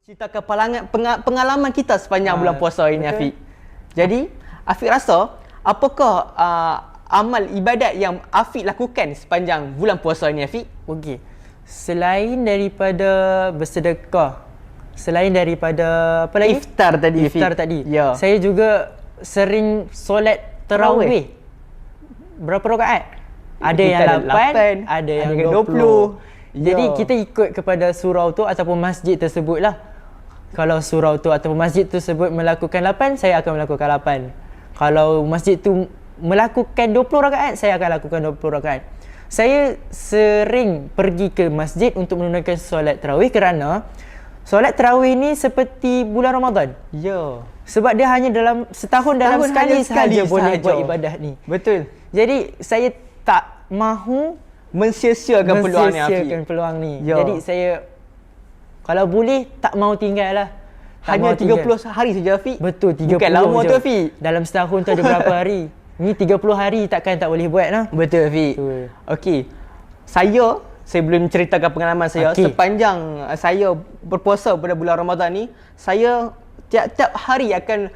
Ceritakan pengalaman kita sepanjang bulan puasa ini, Afiq. Jadi, Afiq rasa apakah amal ibadat yang Afiq lakukan sepanjang bulan puasa ini, Afiq? Okey. Selain daripada bersedekah, selain daripada apa lagi? Iftar tadi, Afiq. Iftar tadi. Ya. Saya juga sering solat tarawih. Berapa rakaat? Ada yang 8, ada yang 20. Jadi kita ikut kepada surau tu ataupun masjid tersebut lah. Kalau surau tu ataupun masjid tersebut melakukan 8, saya akan melakukan 8. Kalau masjid tu melakukan 20 rakaat, saya akan lakukan 20 rakaat. Saya sering pergi ke masjid untuk menunaikan solat tarawih kerana solat tarawih ni seperti bulan Ramadan. Ya. Sebab dia hanya dalam setahun sekali sahaja boleh buat ibadah ni. Betul. Jadi saya tak mahu mensia-siakan peluang ni, Afiq. peluang ni. Ya. Jadi saya kalau boleh tak mau tinggal lah. Hanya 30 hari saja, Afiq. Betul, 30 bukan lama je. tu, Afiq. Dalam setahun tu ada berapa hari? Ni 30 hari takkan tak boleh buat lah. Betul, Afiq. Okey. Saya belum ceritakan pengalaman saya. Sepanjang saya berpuasa pada bulan Ramadan ni, saya tiap-tiap hari akan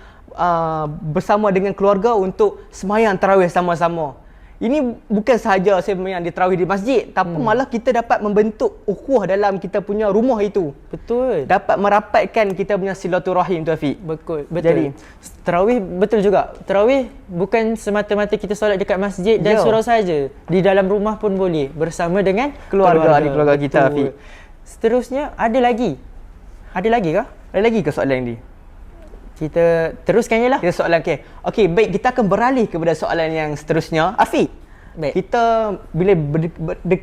bersama dengan keluarga untuk sembahyang tarawih sama-sama. Ini bukan sahaja saya sembahyang di tarawih di masjid, tapi malah kita dapat membentuk ukhuwah dalam kita punya rumah itu. Betul. Dapat merapatkan kita punya silaturahim tu, Afiq. Betul. Jadi tarawih betul juga. Tarawih bukan semata-mata kita solat dekat masjid dan surau saja. Di dalam rumah pun boleh bersama dengan keluarga kita, Afiq. Seterusnya ada lagi. Ada lagi kah? Ada lagi ke soalan ni? Kita teruskan je lah. Kita soalan Okey, baik, kita akan beralih kepada soalan yang seterusnya. Afiq, baik. Kita bila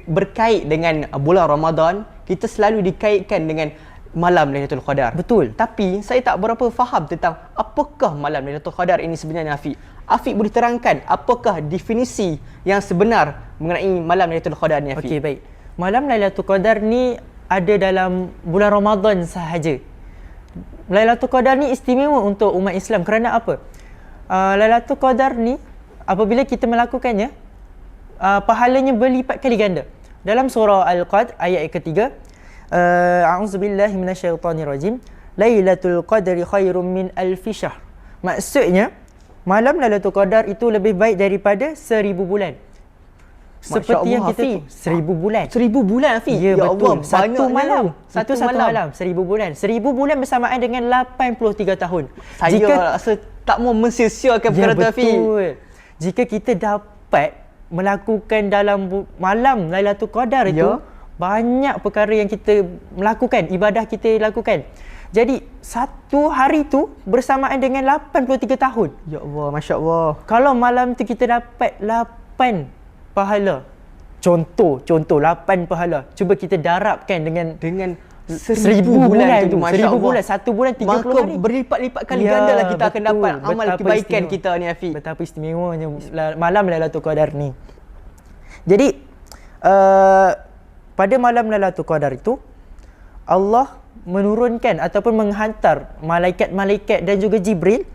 berkait dengan bulan Ramadan, kita selalu dikaitkan dengan malam Lailatul Qadar. Betul. Tapi saya tak berapa faham tentang apakah malam Lailatul Qadar ini sebenarnya, Afiq. Afiq boleh terangkan apakah definisi yang sebenar mengenai malam Lailatul Qadar ni, Afiq? Okey, baik. Malam Lailatul Qadar ni ada dalam bulan Ramadan sahaja. Lailatul Qadar ni istimewa untuk umat Islam kerana apa? Lailatul Qadar ni apabila kita melakukannya, pahalanya berlipat kali ganda. Dalam surah Al-Qadr ayat ketiga, a'udzubillahi minasyaitonirrajim, Lailatul Qadri khairum min alfi syahr. Maksudnya malam Lailatul Qadar itu lebih baik daripada 1000 bulan. Seperti yang kita 1000 bulan. 1000 bulan, Afiq. Ya, betul. Satu malam. Satu malam. 1000 bulan. 1000 bulan bersamaan dengan 83 tahun. Saya rasa tak mau mensia-siakan perkara tu, Afiq. Betul. Jika kita dapat melakukan dalam malam Lailatul Qadar itu, banyak perkara yang kita melakukan, ibadah kita lakukan. Jadi, satu hari tu bersamaan dengan 83 tahun. Ya Allah, Masya Allah. Kalau malam tu kita dapat 8 pahala. Contoh 8 pahala. Cuba kita darabkan dengan 1000 bulan tu, Masya 1000 bulan, satu bulan 30 maka hari. berlipat-lipat kali ganda lah kita akan dapat amal kebaikan kita ni, Afiq. Betapa istimewanya malam Lailatul Qadar ni. Jadi pada malam Lailatul Qadar itu Allah menurunkan ataupun menghantar malaikat-malaikat dan juga Jibril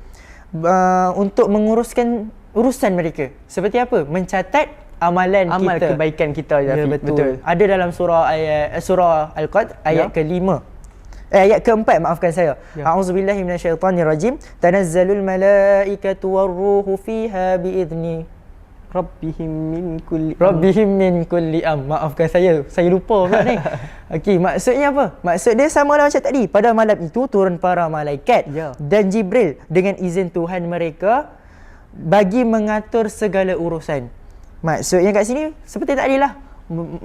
untuk menguruskan urusan mereka. Seperti apa? Mencatat amal kita, kebaikan kita, ya, Afiq. betul. Ada dalam surah Al-Qadr ayat ke-5. Ayat ke-4, maafkan saya. A'udzubillahi minasyaitonirrajim. Tanazzalul malaikatu warruhu fiha biizni Rabbihim min kulli Maafkan saya lupa pula ni. Okey, maksudnya apa? Maksud dia sama lah macam tadi. Pada malam itu turun para malaikat dan Jibril dengan izin Tuhan mereka bagi mengatur segala urusan. Maksudnya kat sini seperti tadi lah,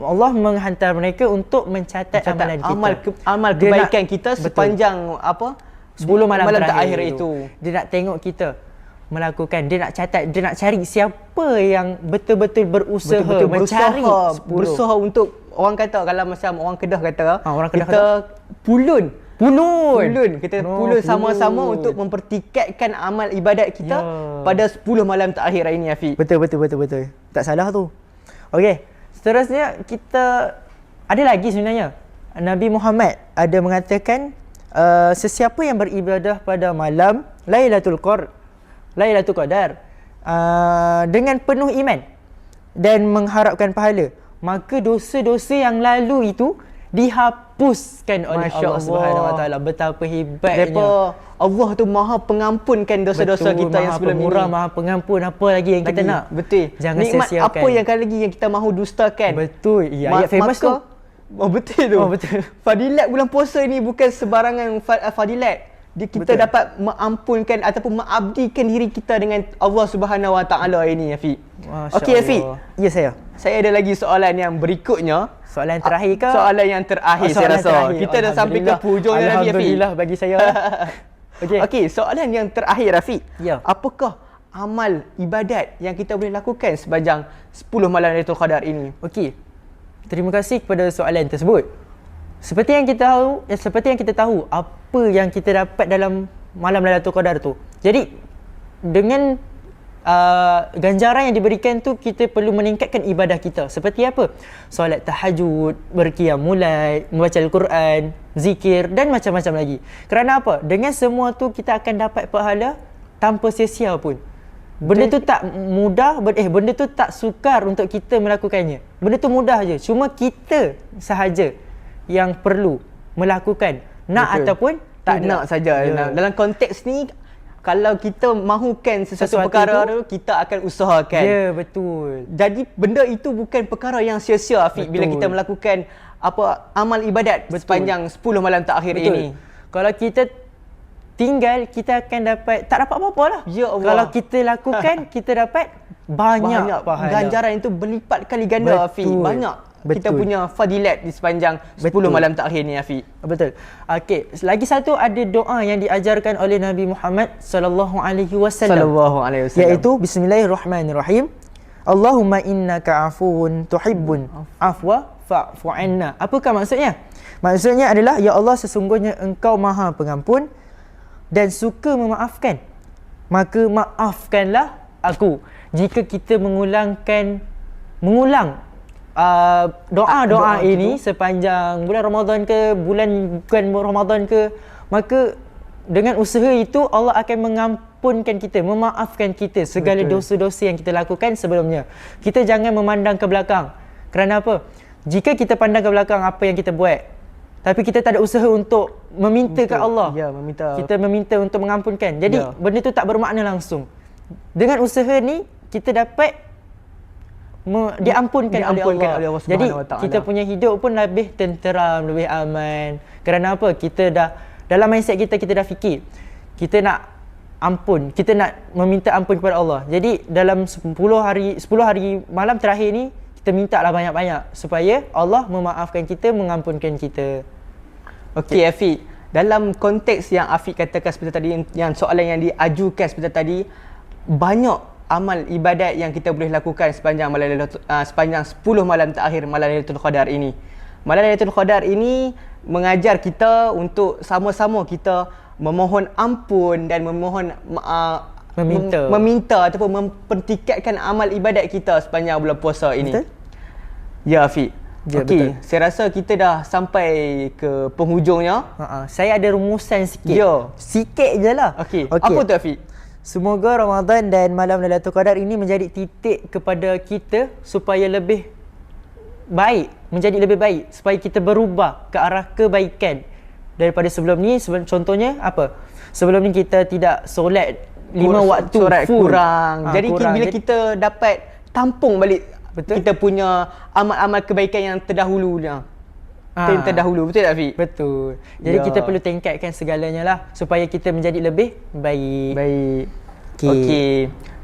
Allah menghantar mereka untuk mencatat amalan kita. Amal kebaikan kita sepanjang 10 malam terakhir itu. Dia nak tengok kita melakukan, dia nak catat, dia nak cari siapa yang betul-betul berusaha mencari 10. Berusaha untuk, orang kata, kalau macam orang Kedah kata, kita kata pulun. Kita pulun sama-sama untuk mempertikatkan amal ibadat kita pada 10 malam terakhir ini, Afiq. Betul. Tak salah tu. Okey, seterusnya kita ada lagi sebenarnya. Nabi Muhammad ada mengatakan sesiapa yang beribadah pada malam Lailatul Qadar dengan penuh iman dan mengharapkan pahala, maka dosa-dosa yang lalu itu dihapuskan oleh Masya Allah Subhanahu Wa Taala. Betapa hebatnya. Depa Allah tu Maha pengampunkan dosa-dosa Betul, kita yang Maha sebelum Pemurah, ini. Maha Pengampun, apa lagi yang kita nak? Betul. Jangan Nikmat sia-siakan. apa yang kali lagi yang kita mahu dustakan? Betul. Ya, ayat famous tu. Oh betul tu. Oh, betul. Fadilat bulan puasa ni bukan sebarangan fadilat. Kita Betul. dapat mengampunkan ataupun mengabdikan diri kita dengan Allah Subhanahu Wa Taala ini, Afiq. Masya Okey, Afiq. Allah. Ya, saya. Saya ada lagi soalan yang berikutnya. Soalan terakhir ke? Soalan yang terakhir saya Soalan rasa. terakhir. Kita dah sampai ke hujung dah, Afiq. Alhamdulillah bagi saya. Okey. Okey, soalan yang terakhir, Rafiq. Ya. Apakah amal ibadat yang kita boleh lakukan sepanjang 10 malam Lailatul Qadar ini? Okey. Terima kasih kepada soalan tersebut. Seperti yang kita tahu apa yang kita dapat dalam malam Lailatul Qadar tu. Jadi dengan ganjaran yang diberikan tu, kita perlu meningkatkan ibadah kita. Seperti apa? Solat tahajud, berqiyamul lail, membaca Al-Quran, zikir dan macam-macam lagi. Kerana apa? Dengan semua tu kita akan dapat pahala tanpa sia-sia pun. Benda tu tak mudah, benda tu tak sukar untuk kita melakukannya. Benda tu mudah je. Cuma kita sahaja yang perlu melakukan. Nak Betul. ataupun Tak tidak. nak saja. Ya. Dalam konteks ni, kalau kita mahukan sesuatu Sesuatu perkara tu, tu, kita akan usahakan. Ya, betul. Jadi benda itu bukan perkara yang sia-sia, Afiq, bila Betul. kita melakukan amal ibadat Betul. sepanjang 10 malam terakhir Betul. ini. Kalau kita tinggal, kita akan tak dapat apa-apa lah. Ya Allah. Kalau kita lakukan, kita dapat banyak pahala. Ganjaran itu berlipat kali ganda, Afiq. Betul. Banyak kita Betul. punya fadilat di sepanjang 10 Betul. malam terakhir ni, Afiq. Betul. Okey, lagi satu ada doa yang diajarkan oleh Nabi Muhammad sallallahu alaihi wasallam. Sallallahu alaihi wasallam. Iaitu bismillahirrahmanirrahim. Allahumma innaka afuwun tuhibbun afwa fa'fu anna. Apakah maksudnya? Maksudnya adalah, ya Allah, sesungguhnya Engkau Maha Pengampun dan suka memaafkan. Maka maafkanlah aku. Jika kita mengulang doa-doa ini sepanjang bulan Ramadan ke, bukan Ramadan ke, maka dengan usaha itu Allah akan mengampunkan kita, memaafkan kita segala dosa-dosa yang kita lakukan sebelumnya. Kita jangan memandang ke belakang. Kerana apa? Jika kita pandang ke belakang apa yang kita buat, tapi kita tak ada usaha untuk meminta ke Allah. Ya, meminta. Kita meminta untuk mengampunkan. Jadi benda tu tak bermakna langsung. Dengan usaha ni kita dapat diampunkan oleh Allah. Jadi kita punya hidup pun lebih tenteram, lebih aman. Kerana apa? Kita dah dalam mindset kita dah fikir kita nak ampun, kita nak meminta ampun kepada Allah. Jadi dalam 10 hari malam terakhir ni, kita minta lah banyak-banyak supaya Allah memaafkan kita, mengampunkan kita. Okey, Afiq. Dalam konteks yang Afiq katakan seperti tadi, yang soalan yang diajukan seperti tadi, banyak amal ibadat yang kita boleh lakukan sepanjang 10 malam terakhir malam Lailatul Qadar ini. Malam Lailatul Qadar ini mengajar kita untuk sama-sama kita memohon ampun dan meminta ataupun mempertingkatkan amal ibadat kita sepanjang bulan puasa ini. Betul? Ya, Afiq. Ya, Okey, betul. saya rasa kita dah sampai ke penghujungnya. Saya ada rumusan sikit. Ya. Sikit je lah. Okey. Apa tu, Afiq? Semoga Ramadan dan malam Lailatul Qadar ini menjadi titik kepada kita supaya lebih baik, menjadi lebih baik, supaya kita berubah ke arah kebaikan daripada sebelum ni. Contohnya apa? Sebelum ni kita tidak solat 5 waktu solat full. kurang. Jadi Kurang. bila kita dapat tampung balik, Betul. kita punya amal-amal kebaikan yang terdahulunya. Terdahulu, betul tak, Afiq? Betul. Jadi Ya. kita perlu tingkatkan segalanya lah supaya kita menjadi lebih baik. Baik. Okey. Okey.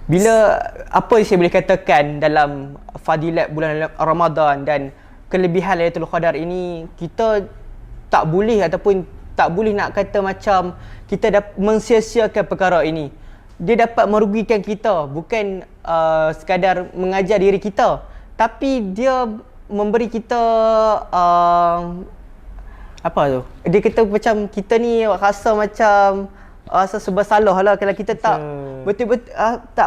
Bila apa yang saya boleh katakan dalam fadilat bulan Ramadan dan kelebihan Lailatul Qadar ini, kita tak boleh nak kata macam kita mensia-siakan perkara ini. Dia dapat merugikan kita, bukan sekadar mengajar diri kita, tapi dia memberi kita Apa tu? dia kata macam kita ni rasa macam rasa serba salah lah kalau kita tak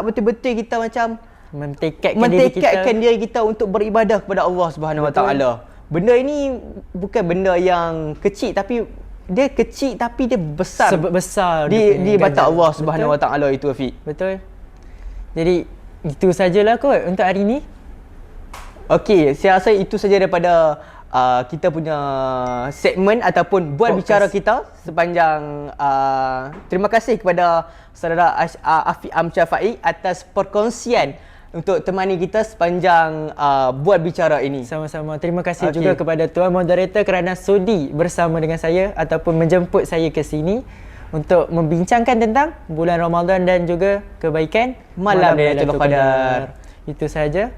betul-betul kita macam mentekadkan diri kita untuk beribadah kepada Allah Subhanahu Wa Taala. Benda ini bukan benda yang kecil, tapi dia kecil tapi dia besar. Besar di mata Allah Betul? Subhanahu Wa Taala itu, Afiq. Betul. Jadi itu sajalah kot untuk hari ni. Okey, saya rasa itu saja daripada kita punya segmen ataupun buat bicara kita sepanjang terima kasih kepada saudara Afiq Amsyar Faiq atas perkongsian untuk temani kita sepanjang buat bicara ini. Sama-sama. Terima kasih juga kepada Tuan Moderator kerana sudi bersama dengan saya ataupun menjemput saya ke sini untuk membincangkan tentang bulan Ramadan dan juga kebaikan Malam Lailatul Qadar. Itu sahaja.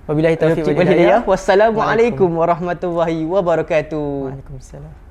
Wabillahi taufiq wal Wassalamualaikum hidayah. warahmatullahi wabarakatuh. Waalaikumsalam.